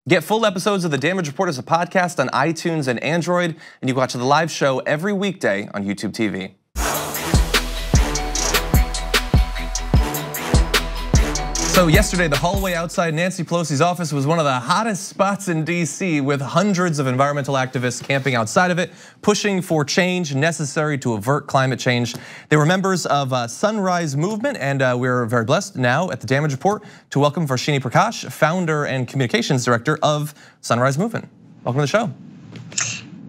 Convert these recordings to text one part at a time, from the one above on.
Get full episodes of The Damage Report as a podcast on iTunes and Android, and you can watch the live show every weekday on YouTube TV. So yesterday, the hallway outside Nancy Pelosi's office was one of the hottest spots in DC, with hundreds of environmental activists camping outside of it, pushing for change necessary to avert climate change. They were members of Sunrise Movement, and we're very blessed now at The Damage Report to welcome Varshini Prakash, founder and communications director of Sunrise Movement. Welcome to the show.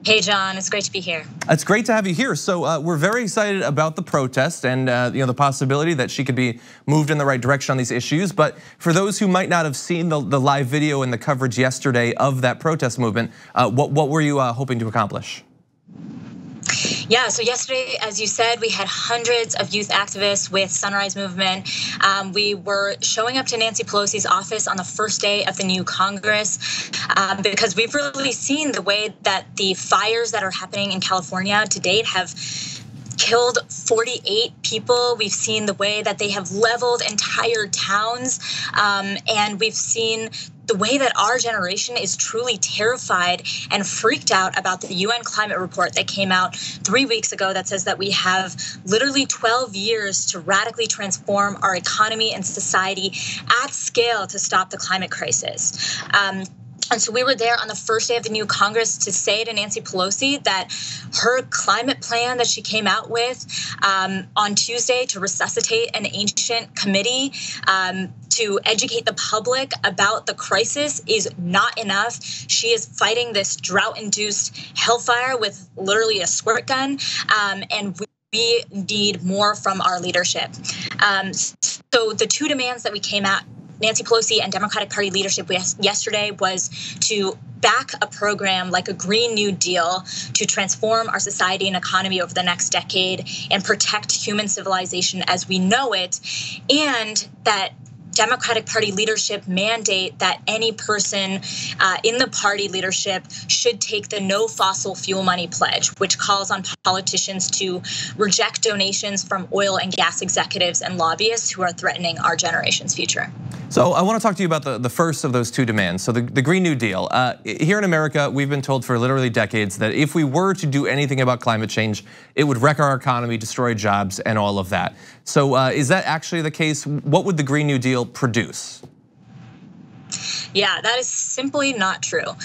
Hey John, it's great to be here. It's great to have you here. So we're very excited about the protest and the possibility that she could be moved in the right direction on these issues. But for those who might not have seen the live video and the coverage yesterday of that protest movement, what were you hoping to accomplish? Yeah, so yesterday, as you said, we had hundreds of youth activists with Sunrise Movement. We were showing up to Nancy Pelosi's office on the first day of the new Congress because we've really seen the way that the fires that are happening in California to date have killed 48 people. We've seen the way that they have leveled entire towns, and we've seen the way that our generation is truly terrified and freaked out about the UN climate report that came out 3 weeks ago that says that we have literally 12 years to radically transform our economy and society at scale to stop the climate crisis. And so we were there on the first day of the new Congress to say to Nancy Pelosi that her climate plan that she came out with on Tuesday to resuscitate an ancient committee to educate the public about the crisis is not enough. She is fighting this drought-induced hellfire with literally a squirt gun, and we need more from our leadership. So the two demands that we came at Nancy Pelosi and Democratic Party leadership yesterday was to back a program like a Green New Deal to transform our society and economy over the next decade and protect human civilization as we know it, and that Democratic Party leadership mandate that any person in the party leadership should take the no fossil fuel money pledge, which calls on politicians to reject donations from oil and gas executives and lobbyists who are threatening our generation's future. So I want to talk to you about the first of those two demands. So the Green New Deal. Here in America, we've been told for literally decades that if we were to do anything about climate change, it would wreck our economy, destroy jobs, and all of that. So is that actually the case? What would the Green New Deal produce? Yeah, that is simply not true.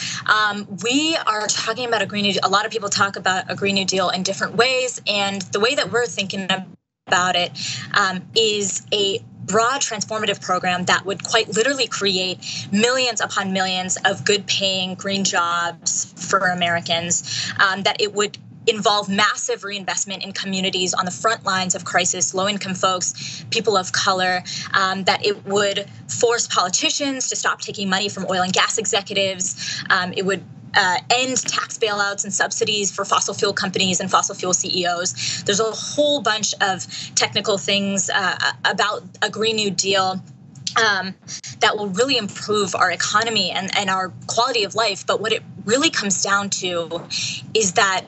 We are talking about a Green New Deal. A lot of people talk about a Green New Deal in different ways, and the way that we're thinking about it is a broad transformative program that would quite literally create millions upon millions of good paying green jobs for Americans, that it would involve massive reinvestment in communities on the front lines of crisis, low-income folks, people of color, that it would force politicians to stop taking money from oil and gas executives. It would end tax bailouts and subsidies for fossil fuel companies and fossil fuel CEOs. There's a whole bunch of technical things about a Green New Deal that will really improve our economy and our quality of life. But what it really comes down to is that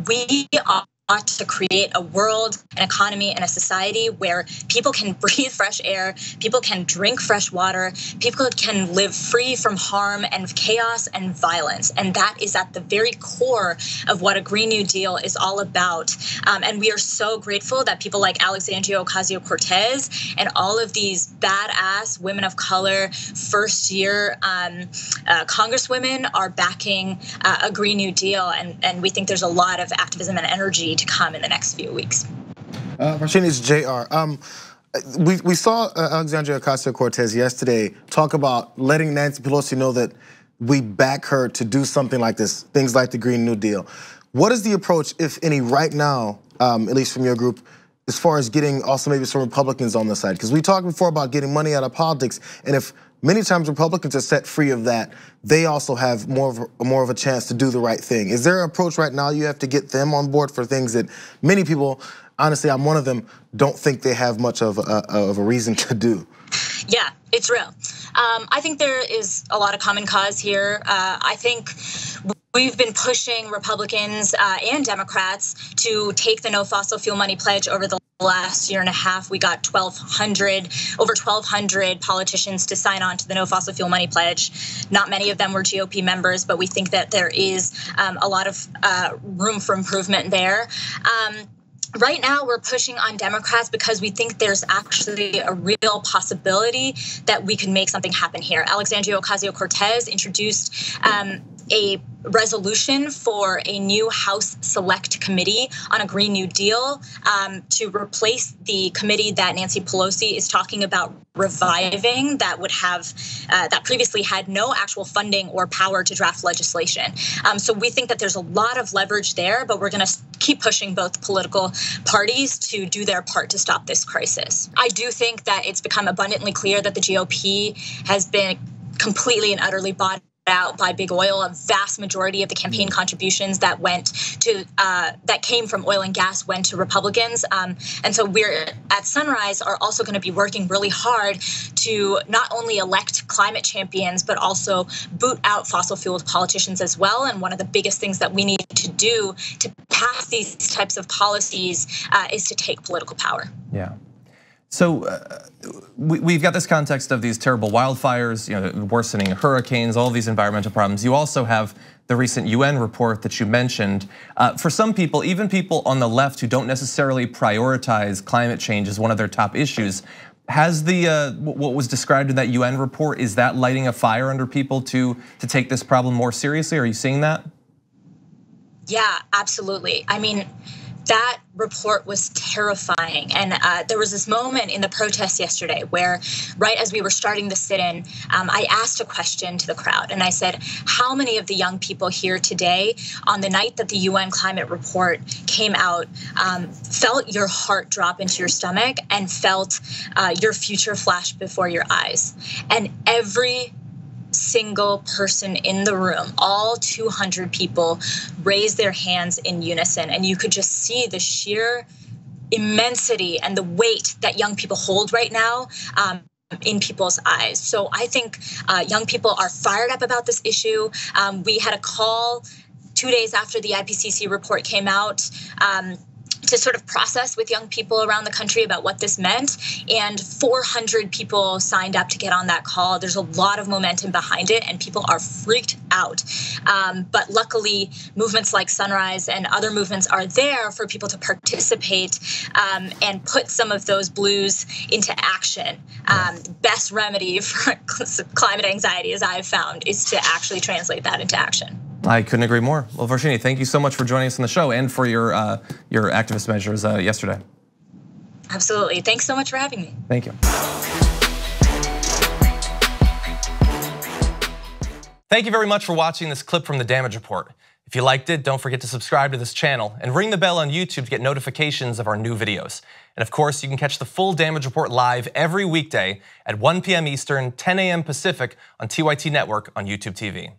we ought to create a world, an economy, and a society where people can breathe fresh air, people can drink fresh water, people can live free from harm and chaos and violence. And that is at the very core of what a Green New Deal is all about. And we are so grateful that people like Alexandria Ocasio-Cortez and all of these badass women of color, first-year congresswomen are backing a Green New Deal. And we think there's a lot of activism and energy to come in the next few weeks. Varshini, it's JR. We saw Alexandria Ocasio-Cortez yesterday talk about letting Nancy Pelosi know that we back her to do something like this, things like the Green New Deal. What is the approach, if any, right now, at least from your group, as far as getting also maybe some Republicans on the side? Because we talked before about getting money out of politics, and if many times Republicans are set free of that, they also have more of a chance to do the right thing. Is there an approach right now you have to get them on board for things that many people, honestly, I'm one of them, don't think they have much of a reason to do? Yeah, it's real. I think there is a lot of common cause here. I think we've been pushing Republicans and Democrats to take the no fossil fuel money pledge over the last year and a half, we got over 1,200 politicians to sign on to the No Fossil Fuel Money Pledge. Not many of them were GOP members, but we think that there is a lot of room for improvement there. Right now, we're pushing on Democrats because we think there's actually a real possibility that we can make something happen here. Alexandria Ocasio-Cortez introduced a resolution for a new House Select Committee on a Green New Deal to replace the committee that Nancy Pelosi is talking about reviving, that would have that previously had no actual funding or power to draft legislation. So we think that there's a lot of leverage there, but we're going to keep pushing both political parties to do their part to stop this crisis. I do think that it's become abundantly clear that the GOP has been completely and utterly bought out by big oil. A vast majority of the campaign contributions that went to that came from oil and gas went to Republicans, and so we're at Sunrise are also going to be working really hard to not only elect climate champions but also boot out fossil fuel politicians as well. And one of the biggest things that we need to do to pass these types of policies is to take political power. Yeah. So we've got this context of these terrible wildfires, worsening hurricanes, all these environmental problems. You also have the recent UN report that you mentioned. For some people, even people on the left who don't necessarily prioritize climate change as one of their top issues, has the what was described in that UN report, is that lighting a fire under people to take this problem more seriously? Are you seeing that? Yeah, absolutely. I mean, that report was terrifying. And there was this moment in the protests yesterday where, right as we were starting the sit-in, I asked a question to the crowd. And I said, how many of the young people here today, on the night that the UN climate report came out, felt your heart drop into your stomach and felt your future flash before your eyes? And every single person in the room, all 200 people, raised their hands in unison, and you could just see the sheer immensity and the weight that young people hold right now in people's eyes. So I think young people are fired up about this issue. We had a call 2 days after the IPCC report came out to sort of process with young people around the country about what this meant. And 400 people signed up to get on that call. There's a lot of momentum behind it and people are freaked out. But luckily, movements like Sunrise and other movements are there for people to participate and put some of those blues into action. Best remedy for climate anxiety, as I've found, is to actually translate that into action. I couldn't agree more. Well, Varshini, thank you so much for joining us on the show and for your activist measures yesterday. Absolutely. Thanks so much for having me. Thank you. Thank you very much for watching this clip from the Damage Report. If you liked it, don't forget to subscribe to this channel and ring the bell on YouTube to get notifications of our new videos. And of course, you can catch the full Damage Report live every weekday at 1 p.m. Eastern, 10 a.m. Pacific on TYT Network on YouTube TV.